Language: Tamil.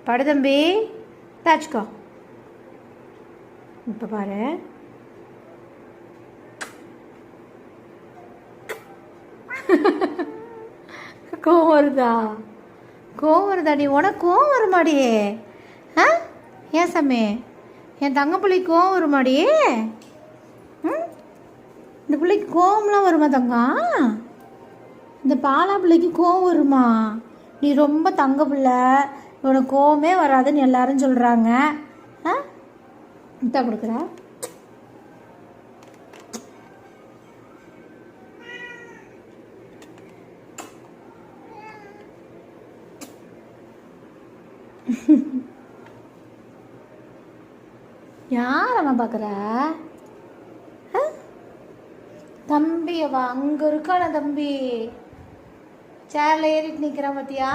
படு தம்பி, தாச்சுக்கோ. இப்போ பாரு, கோவம் வருதா? கோவம் வருதா? நீ உனக்கு கோவம் வருமாடியே? ஆ, ஏன் சாமி, என் தங்க பிள்ளைக்கு கோவம் வருமாடியே? இந்த பிள்ளைக்கு கோவம்லாம் வருமா தங்கம்? இந்த பாலா பிள்ளைக்கு கோவம் வருமா? நீ ரொம்ப தங்க பிள்ளை, உனக்கு கோவமே வராதுன்னு எல்லாரும் சொல்கிறாங்க. ஆ, இந்தா கொடுக்குறா. யாரம்மா பார்க்குற? தம்பி அவ அங்கே இருக்கான தம்பி, சேர்ல ஏறிட்டு நிற்கிறான் பார்த்தியா?